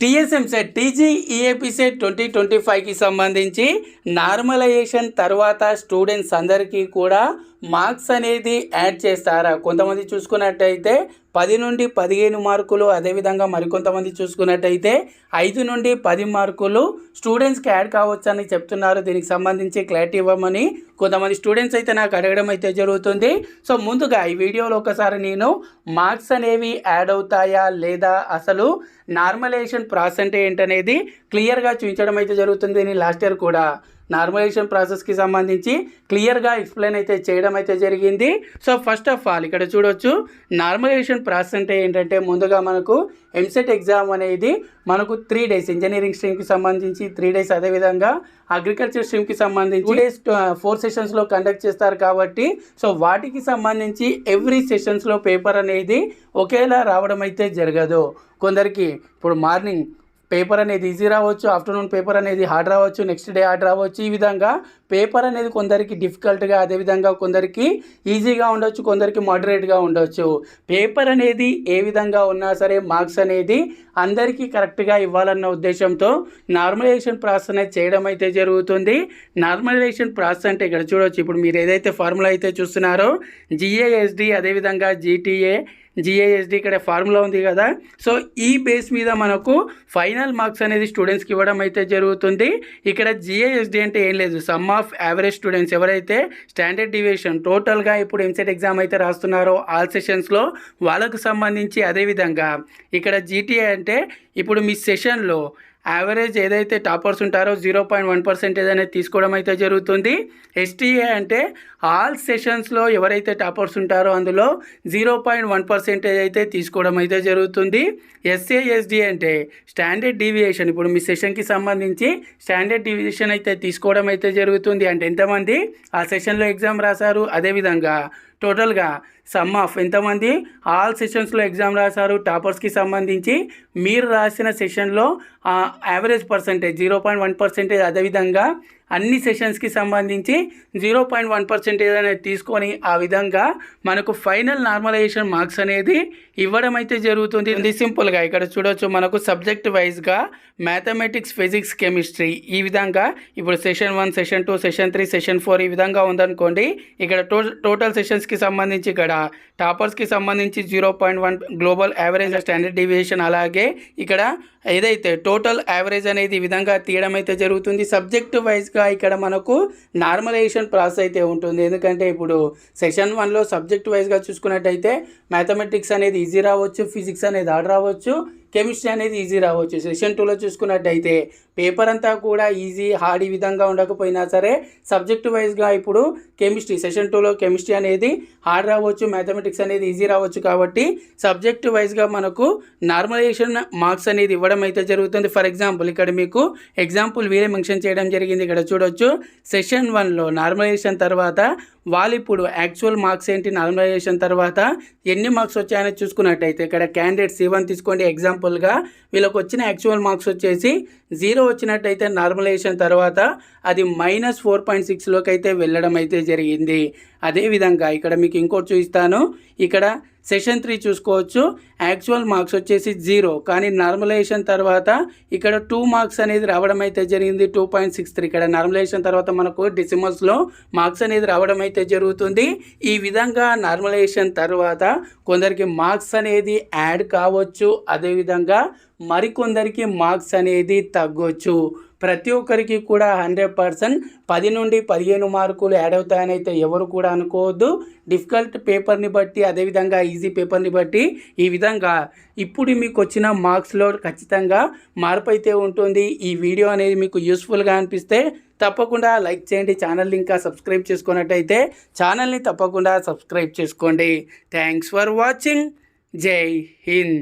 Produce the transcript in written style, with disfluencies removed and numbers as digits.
TS EAMCET టీజీఈఏపీ set 2025కి సంబంధించి normalisation తర్వాత students అందరికీ కూడా మార్క్స్ అనేది యాడ్ చేస్తారా? కొంతమంది చూసుకున్నట్టయితే 10 నుండి 15 మార్కులు, అదేవిధంగా మరికొంతమంది చూసుకున్నట్టయితే 5 నుండి 10 మార్కులు స్టూడెంట్స్కి యాడ్ కావచ్చని చెప్తున్నారు. దీనికి సంబంధించి క్లారిటీ ఇవ్వమని కొంతమంది స్టూడెంట్స్ అయితే నాకు అడగడం అయితే జరుగుతుంది. సో ముందుగా ఈ వీడియోలో ఒకసారి నేను మార్క్స్ అనేవి యాడ్ అవుతాయా లేదా, అసలు నార్మలైజేషన్ ప్రాసెస్ అంటే ఏంటనేది క్లియర్గా చూపించడం అయితే జరుగుతుంది. నేను లాస్ట్ ఇయర్ కూడా నార్మలైజేషన్ ప్రాసెస్కి సంబంధించి క్లియర్గా ఎక్స్ప్లెయిన్ అయితే చేయడం అయితే జరిగింది. సో ఫస్ట్ ఆఫ్ ఆల్ ఇక్కడ చూడొచ్చు, నార్మలైజేషన్ ప్రాసెస్ అంటే ఏంటంటే ముందుగా మనకు ఎంసెట్ ఎగ్జామ్ అనేది మనకు 3 days ఇంజనీరింగ్ స్ట్రీమ్కి సంబంధించి 3 days, అదేవిధంగా అగ్రికల్చర్ స్ట్రీమ్కి సంబంధించి 2 days 4 సెషన్స్లో కండక్ట్ చేస్తారు కాబట్టి సో వాటికి సంబంధించి ఎవ్రీ సెషన్స్లో పేపర్ అనేది ఒకేలా రావడం అయితే జరగదు. కొందరికి ఇప్పుడు మార్నింగ్ పేపర్ అనేది ఈజీ రావచ్చు, ఆఫ్టర్నూన్ పేపర్ అనేది హార్డ్ రావచ్చు, నెక్స్ట్ డే హార్డ్ రావచ్చు. ఈ విధంగా పేపర్ అనేది కొందరికి డిఫికల్ట్గా, అదేవిధంగా కొందరికి ఈజీగా ఉండొచ్చు, కొందరికి మోడరేట్గా ఉండొచ్చు. పేపర్ అనేది ఏ విధంగా ఉన్నా సరే మార్క్స్ అనేది అందరికీ కరెక్ట్గా ఇవ్వాలన్న ఉద్దేశంతో నార్మలైజేషన్ ప్రాసెస్ అనేది చేయడం అయితే జరుగుతుంది. నార్మలైజేషన్ ప్రాసెస్ అంటే ఇక్కడ చూడవచ్చు, ఇప్పుడు మీరు ఏదైతే ఫార్ములా అయితే చూస్తున్నారో జిఏఎస్డి, అదేవిధంగా జీటీఏ, జిఏఎస్డి ఇక్కడ ఫార్ములా ఉంది కదా. సో ఈ బేస్ మీద మనకు ఫైనల్ మార్క్స్ అనేది స్టూడెంట్స్కి ఇవ్వడం అయితే జరుగుతుంది. ఇక్కడ జిఏఎస్డి అంటే ఏం లేదు, సమ్ ఆఫ్ యావరేజ్ స్టూడెంట్స్ ఎవరైతే స్టాండర్డ్ డివియేషన్ టోటల్గా ఇప్పుడు ఎంసెట్ ఎగ్జామ్ అయితే రాస్తున్నారో ఆల్ సెషన్స్లో వాళ్ళకు సంబంధించి, అదేవిధంగా ఇక్కడ జీటీఏ అంటే ఇప్పుడు మీ సెషన్లో యావరేజ్ ఏదైతే టాపర్స్ ఉంటారో 0.1% అనేది తీసుకోవడం అయితే జరుగుతుంది. ఎస్టీఏ అంటే ఆల్ సెషన్స్లో ఎవరైతే టాపర్స్ ఉంటారో అందులో 0.1% అయితే తీసుకోవడం అయితే జరుగుతుంది. ఎస్ఏఎస్డి అంటే స్టాండర్డ్ డీవియేషన్, ఇప్పుడు మీ సెషన్కి సంబంధించి స్టాండర్డ్ డీవియేషన్ అయితే తీసుకోవడం అయితే జరుగుతుంది. అంటే ఎంతమంది ఆ సెషన్లో ఎగ్జామ్ రాశారు, అదేవిధంగా టోటల్గా సమ్ ఆఫ్ ఎంతమంది ఆల్ సెషన్స్లో ఎగ్జామ్ రాశారు టాపర్స్కి సంబంధించి మీరు రాసిన సెషన్లో యావరేజ్ పర్సంటేజ్ 0.1%, అదేవిధంగా అన్ని సెషన్స్కి సంబంధించి 0.1% అనేది తీసుకొని ఆ విధంగా మనకు ఫైనల్ నార్మలైజేషన్ మార్క్స్ అనేది ఇవ్వడం అయితే జరుగుతుంది. ఇది సింపుల్గా ఇక్కడ చూడొచ్చు, మనకు సబ్జెక్ట్ వైజ్గా మ్యాథమెటిక్స్, ఫిజిక్స్, కెమిస్ట్రీ ఈ విధంగా ఇప్పుడు సెషన్ 1, సెషన్ 2, సెషన్ 3, సెషన్ 4 ఈ విధంగా ఉందనుకోండి. ఇక్కడ టోటల్ సెషన్స్కి సంబంధించి ఇక్కడ టాపర్స్కి సంబంధించి 0.1 గ్లోబల్ యావరేజ్ స్టాండర్డ్ డీవియేషన్, అలాగే ఇక్కడ ఏదైతే టోటల్ యావరేజ్ అనేది ఈ విధంగా తీయడం అయితే జరుగుతుంది. సబ్జెక్ట్ వైజ్గా ఇక్కడ మనకు నార్మలైజేషన్ ప్రాసెస్ అయితే ఉంటుంది. ఎందుకంటే ఇప్పుడు సెషన్ 1లో సబ్జెక్ట్ వైజ్గా చూసుకున్నట్టయితే మ్యాథమెటిక్స్ అనేది ఈజీ రావచ్చు, ఫిజిక్స్ అనేది హార్డ్ రావచ్చు, కెమిస్ట్రీ అనేది ఈజీ రావచ్చు. సెషన్ 2లో చూసుకున్నట్టయితే పేపర్ అంతా కూడా ఈజీ, హార్డ్ ఈ విధంగా ఉండకపోయినా సరే సబ్జెక్ట్ వైజ్గా ఇప్పుడు కెమిస్ట్రీ సెషన్ 2లో కెమిస్ట్రీ అనేది హార్డ్ రావచ్చు, మ్యాథమెటిక్స్ అనేది ఈజీ రావచ్చు. కాబట్టి సబ్జెక్ట్ వైజ్గా మనకు నార్మలైజేషన్ మార్క్స్ అనేది ఇవ్వడం అయితే జరుగుతుంది. ఫర్ ఎగ్జాంపుల్ ఇక్కడ మీకు ఎగ్జాంపుల్ వేరే మెన్షన్ చేయడం జరిగింది. ఇక్కడ చూడొచ్చు, సెషన్ 1లో నార్మలైజేషన్ తర్వాత వాళ్ళు ఇప్పుడు యాక్చువల్ మార్క్స్ ఏంటి, నార్మలైజేషన్ తర్వాత ఎన్ని మార్క్స్ వచ్చాయని చూసుకున్నట్టయితే ఇక్కడ క్యాండిడేట్ C1 తీసుకోండి ఎగ్జాంపుల్గా, వీళ్ళకి వచ్చిన యాక్చువల్ మార్క్స్ వచ్చేసి 0 వచ్చినట్టయితే నార్మలైజేషన్ తర్వాత అది -4.6లోకి అయితే వెళ్ళడం అయితే జరిగింది. అదేవిధంగా ఇక్కడ మీకు ఇంకోటి చూపిస్తాను, ఇక్కడ సెషన్ 3 చూసుకోవచ్చు, యాక్చువల్ మార్క్స్ వచ్చేసి 0 కానీ నార్మలైజేషన్ తర్వాత ఇక్కడ 2 మార్క్స్ అనేది రావడం అయితే జరిగింది, 2.63. ఇక్కడ నార్మలైజేషన్ తర్వాత మనకు డెసిమల్స్లో మార్క్స్ అనేది రావడం అయితే జరుగుతుంది. ఈ విధంగా నార్మలైజేషన్ తర్వాత కొందరికి మార్క్స్ అనేది యాడ్ కావచ్చు, అదేవిధంగా మరికొందరికి మార్క్స్ అనేది తగ్గొచ్చు. ప్రతి ఒక్కరికి కూడా 100% 10 నుండి 15 మార్కులు యాడ్ అవుతాయని అయితే ఎవరు కూడా అనుకోవద్దు. డిఫికల్ట్ పేపర్ని బట్టి, అదేవిధంగా ఈజీ పేపర్ని బట్టి ఈ విధంగా ఇప్పుడు మీకు వచ్చిన మార్క్స్లో ఖచ్చితంగా మార్పు అయితే ఉంటుంది. ఈ వీడియో అనేది మీకు యూస్ఫుల్గా అనిపిస్తే తప్పకుండా లైక్ చేయండి. ఛానల్ని ఇంకా సబ్స్క్రైబ్ చేసుకున్నట్టయితే ఛానల్ని తప్పకుండా సబ్స్క్రైబ్ చేసుకోండి. Thanks for watching. జై హింద్.